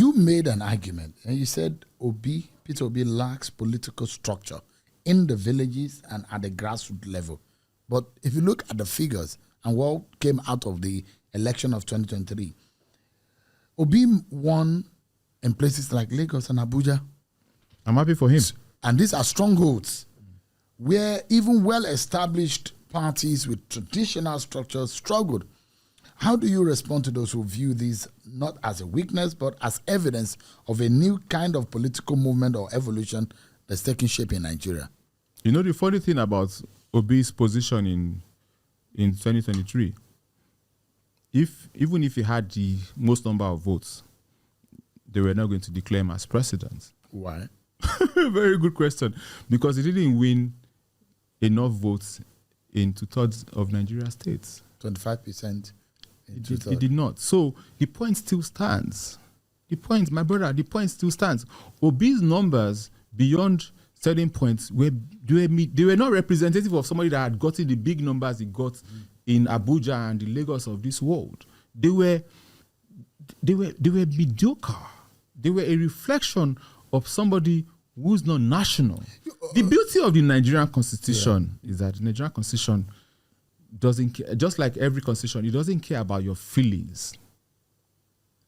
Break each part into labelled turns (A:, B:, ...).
A: you made an argument and you said Peter Obi lacks political structure in the villages and at the grassroots level. But if you look at the figures and what came out of the election of 2023, Obi won in places like Lagos and Abuja.
B: I'm happy for him.
A: And these are strongholds where even well-established parties with traditional structures struggled. How do you respond to those who view these not as a weakness, but as evidence of a new kind of political movement or evolution that's taking shape in Nigeria?
B: You know, the funny thing about Obi's position in 2023, even if he had the most number of votes, they were not going to declare him as president.
A: Why?
B: Very good question. Because he didn't win enough votes in 2/3 of Nigeria states.
A: 25%.
B: He did not. So the point still stands. The point still stands. Obi's numbers beyond certain points they were not representative of somebody that had gotten the big numbers he got in Abuja and the Lagos of this world. They were mediocre. They were a reflection of somebody who's not national. The beauty of the Nigerian Constitution is that the Nigerian Constitution doesn't care, just like every constitution, it doesn't care about your feelings.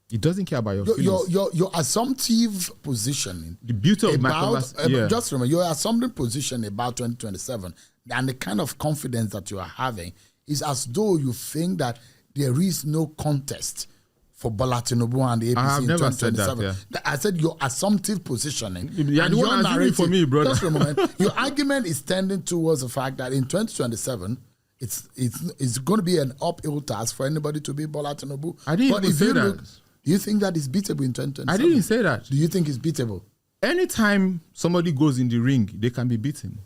B: It doesn't care about your feelings.
A: Your assumptive positioning.
B: The beauty of my conversation.
A: Just remember, your assumptive position about 2027 and the kind of confidence that you are having is as though you think that there is no contest for Bola Tinubu and the APC in 2027.
B: That,
A: I said your assumptive positioning.
B: Yeah, and your narrative for me, brother.
A: Just a moment. Your argument is tending towards the fact that in 2027, it's going to be an uphill task for anybody to beat Bola Tinubu.
B: I didn't even say that.
A: Do you think that is beatable in 2027?
B: I didn't say that.
A: Do you think it's beatable? Anytime
B: somebody goes in the ring, they can be beaten.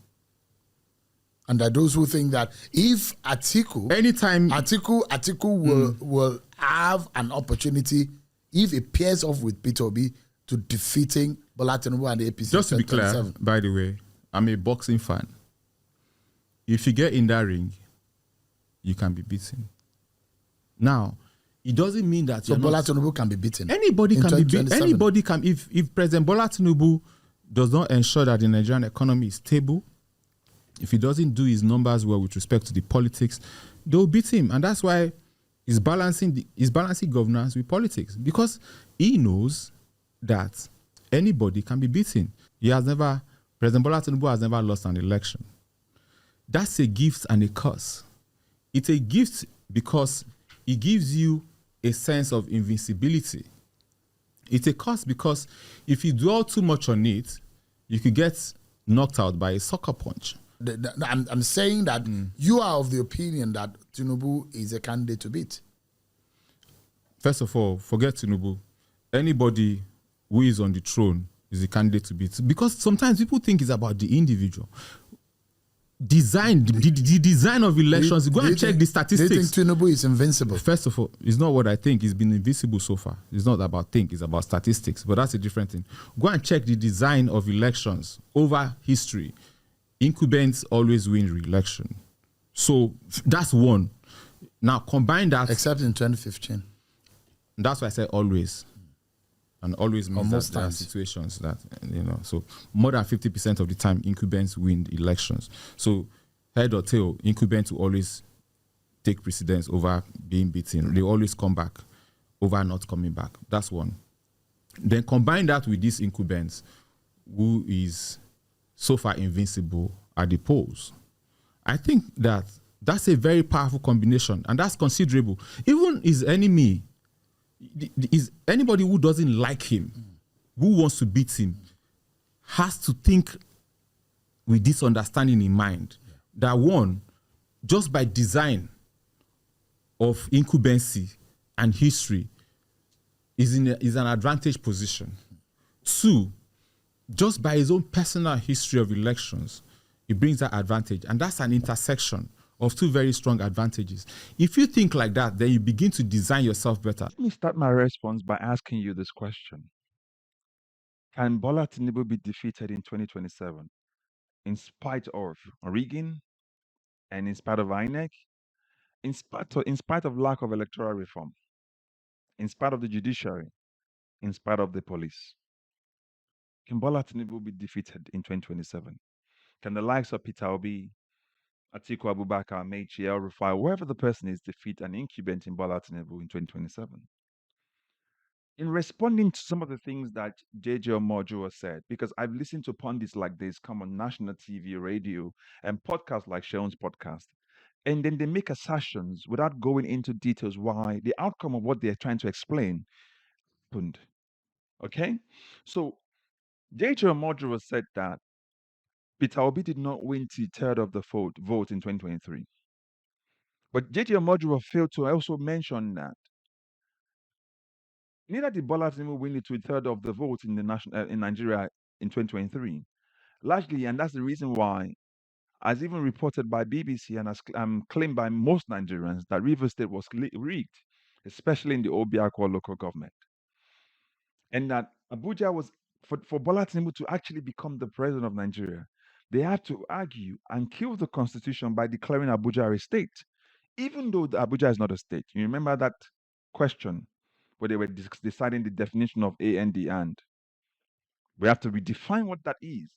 A: And there are those who think that if Atiku will have an opportunity, if he pairs off with Peter Obi, to defeating Bola Tinubu and the APC.
B: Just to be clear, by the way, I'm a boxing fan. If you get in that ring, you can be beaten. Now, it doesn't mean that
A: Bola Tinubu can be beaten.
B: Anybody can be beaten. Anybody can. If President Bola Tinubu does not ensure that the Nigerian economy is stable, if he doesn't do his numbers well with respect to the politics, they'll beat him. And that's why he's balancing governance with politics, because he knows that anybody can be beaten. President Bola Tinubu has never lost an election. That's a gift and a curse. It's a gift because it gives you a sense of invincibility. It's a curse because if you dwell too much on it, you could get knocked out by a sucker punch.
A: I'm saying that you are of the opinion that Tinubu is a candidate to beat.
B: First of all, forget Tinubu. Anybody who is on the throne is a candidate to beat. Because sometimes people think it's about the individual. The design of elections, go and check the statistics.
A: Do you think Tinubu is invincible?
B: First of all, it's not what I think. It's been invincible so far. It's not about it's about statistics. But that's a different thing. Go and check the design of elections over history. Incumbents always win re-election. So that's one. Now combine that.
A: Except in 2015.
B: That's why I said always. And always means that there are situations that, so more than 50% of the time, incumbents win elections. So head or tail, incumbents will always take precedence over being beaten. They always come back over not coming back. That's one. Then combine that with these incumbents who is so far invincible at the polls. I think that that's a very powerful combination, and that's considerable. Even his enemy, is anybody who doesn't like him, who wants to beat him, has to think with this understanding in mind that one, just by design of incumbency and history, is an advantage position. Two, just by his own personal history of elections, it brings that advantage. And that's an intersection of two very strong advantages. If you think like that, then you begin to design yourself better.
C: Let me start my response by asking you this question. Can Bola Tinubu be defeated in 2027 in spite of rigging and in spite of INEC, in spite of lack of electoral reform, in spite of the judiciary, in spite of the police? Can Bola Tinubu be defeated in 2027? Can the likes of Peter Obi, Atiku Abubakar, Mechi, el-rufai, whoever the person is, defeat an incumbent in Bola Tinubu in 2027? In responding to some of the things that JJ Omojuwa said, because I've listened to pundits like this come on national TV, radio, and podcasts like Sharon's podcast, and then they make assertions without going into details why the outcome of what they're trying to explain happened. Okay? So JJ Omojuwa said that Peter Obi did not win two-thirds of the vote in 2023. But JJ Omojuwa failed to also mention that neither did Bola Tinubu win two-thirds of the vote in in Nigeria in 2023. Largely, and that's the reason why, as even reported by BBC and as claimed by most Nigerians, that Rivers State was rigged, especially in the Obiakwa local government. And that Abuja was, for Bola Tinubu to actually become the president of Nigeria, they had to argue and kill the constitution by declaring Abuja a state, even though Abuja is not a state. You remember that question where they were deciding the definition of and. We have to redefine what that is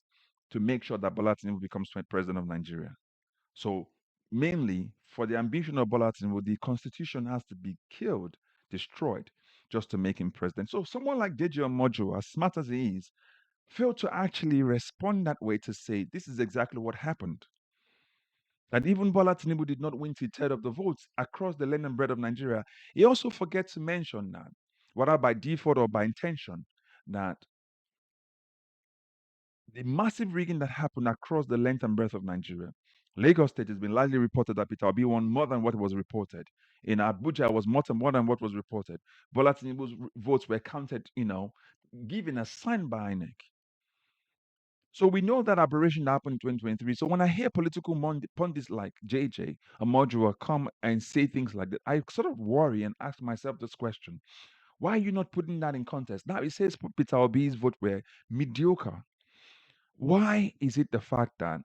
C: to make sure that Bola Tinubu becomes president of Nigeria. So mainly for the ambition of Bola Tinubu, the constitution has to be killed, destroyed, just to make him president. So someone like JJ Omojuwa, as smart as he is, failed to actually respond that way to say this is exactly what happened. That even Bola Tinubu did not win two-thirds of the votes across the land and breadth of Nigeria. He also forgets to mention that, whether by default or by intention, that the massive rigging that happened across the length and breadth of Nigeria. Lagos State has been largely reported that Peter Obi won more than what was reported. In Abuja, was more than what was reported. Bola Tinubu's votes were counted, given a sign by INEC. So we know that aberration happened in 2023. So when I hear political pundits like JJ Omojuwa come and say things like that, I sort of worry and ask myself this question: why are you not putting that in context? Now it says Peter Obi's vote were mediocre. Why is it the fact that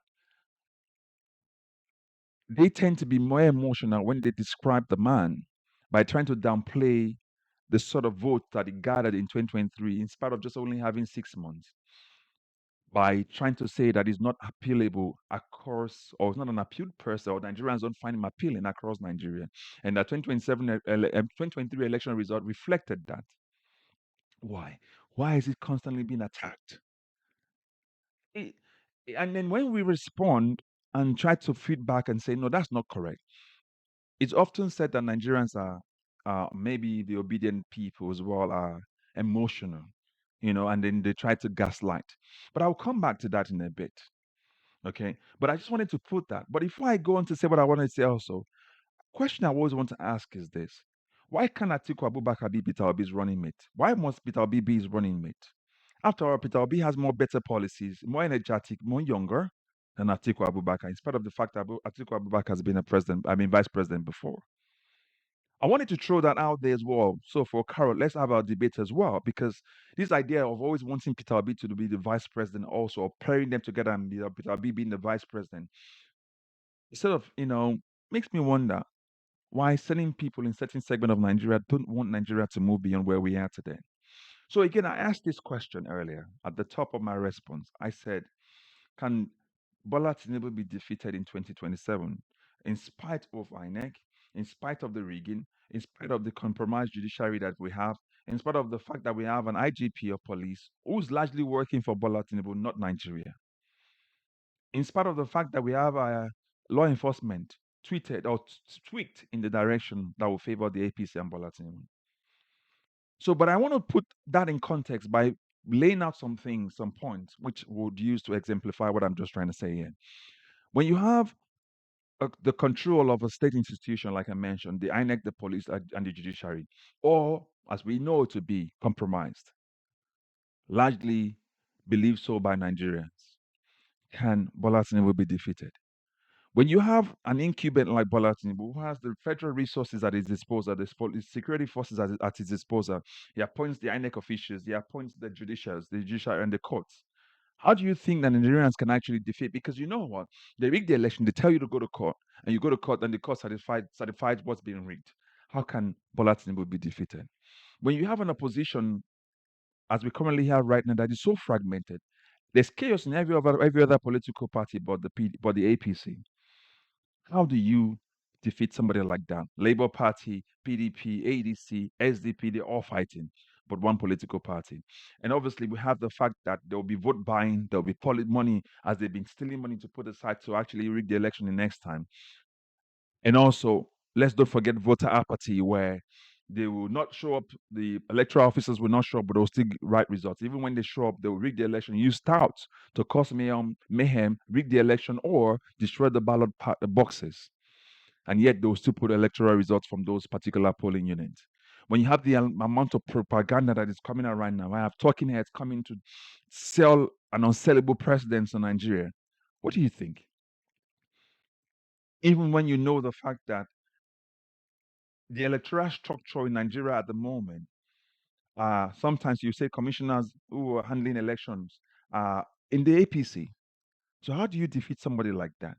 C: they tend to be more emotional when they describe the man by trying to downplay the sort of vote that he gathered in 2023 in spite of just only having 6 months, by trying to say that he's not appealable across, or it's not an appealed person, or Nigerians don't find him appealing across Nigeria. And that 2023 election result reflected that. Why? Why is it constantly being attacked? And then when we respond and try to feed back and say, no, that's not correct, it's often said that Nigerians are maybe the obedient people as well, are emotional, and then they try to gaslight. But I'll come back to that in a bit. Okay. But I just wanted to put that. But before I go on to say what I want to say also, question I always want to ask is this: why can't Atiku Abubakar be Peter Obi's running mate? Why must Peter Obi be his running mate? After all, Peter Obi has more better policies, more energetic, more younger than Atiku Abubakar, in spite of the fact that Atiku Abubakar has been vice president before. I wanted to throw that out there as well. So for Carol, let's have our debate as well, because this idea of always wanting Peter Obi to be the vice president, also, or pairing them together and Peter Obi being the vice president, instead of, makes me wonder why certain people in certain segment of Nigeria don't want Nigeria to move beyond where we are today. So again, I asked this question earlier at the top of my response. I said, can Bola Tinubu be defeated in 2027 in spite of INEC, in spite of the rigging, in spite of the compromised judiciary that we have, in spite of the fact that we have an IGP of police who's largely working for Bola Tinubu, not Nigeria, in spite of the fact that we have law enforcement tweeted or tweaked in the direction that will favor the APC and Bola Tinubu. So, but I want to put that in context by laying out some things, some points, which would use to exemplify what I'm just trying to say here. When you have the control of a state institution, like I mentioned, the INEC, the police, and the judiciary, or as we know to be compromised, largely believed so by Nigerians, can Bola Tinubu be defeated? When you have an incumbent like Bola Tinubu, who has the federal resources at his disposal, the security forces at his disposal, he appoints the INEC officials, he appoints the judiciary and the courts. How do you think that Nigerians can actually defeat? Because you know what? They rig the election, they tell you to go to court, and you go to court, and the court certifies what's being rigged. How can Bola Tinubu be defeated? When you have an opposition as we currently have right now, that is so fragmented. There's chaos in every other political party but the APC. How do you defeat somebody like that? Labour Party, PDP, ADC, SDP, they're all fighting, but one political party. And obviously, we have the fact that there will be vote buying, there will be money, as they've been stealing money to put aside to actually rig the election the next time. And also, let's not forget voter apathy, where they will not show up, the electoral officers will not show up, but they'll still write results. Even when they show up, they'll rig the election, use touts to cause mayhem, rig the election, or destroy the ballot boxes. And yet they'll still put electoral results from those particular polling units. When you have the amount of propaganda that is coming out right now, I have talking heads coming to sell an unsellable president in Nigeria. What do you think? Even when you know the fact that the electoral structure in Nigeria at the moment, sometimes you say commissioners who are handling elections in the APC. So how do you defeat somebody like that?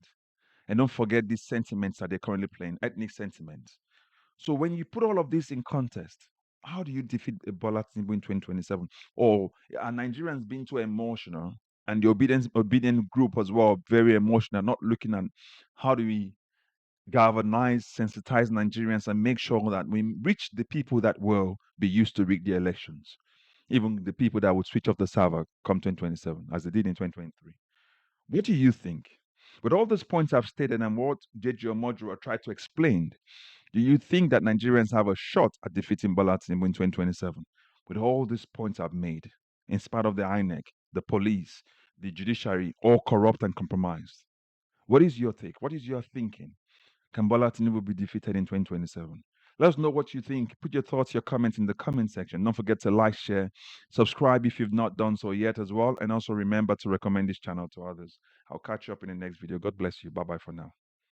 C: And don't forget these sentiments that they're currently playing, ethnic sentiments. So when you put all of this in context, how do you defeat Bola Tinubu in 2027? Or are Nigerians being too emotional, and the obedient group as well, very emotional, not looking at how do we galvanize, sensitize Nigerians and make sure that we reach the people that will be used to rig the elections, even the people that would switch off the server come 2027, as they did in 2023. What do you think? With all these points I've stated and what JJ Omojuwa tried to explain, do you think that Nigerians have a shot at defeating Bola Tinubu in 2027? With all these points I've made, in spite of the INEC, the police, the judiciary, all corrupt and compromised. What is your take? What is your thinking? Can Bola Tinubu be defeated in 2027? Let us know what you think. Put your thoughts, your comments in the comment section. Don't forget to like, share, subscribe if you've not done so yet as well. And also remember to recommend this channel to others. I'll catch you up in the next video. God bless you. Bye-bye for now.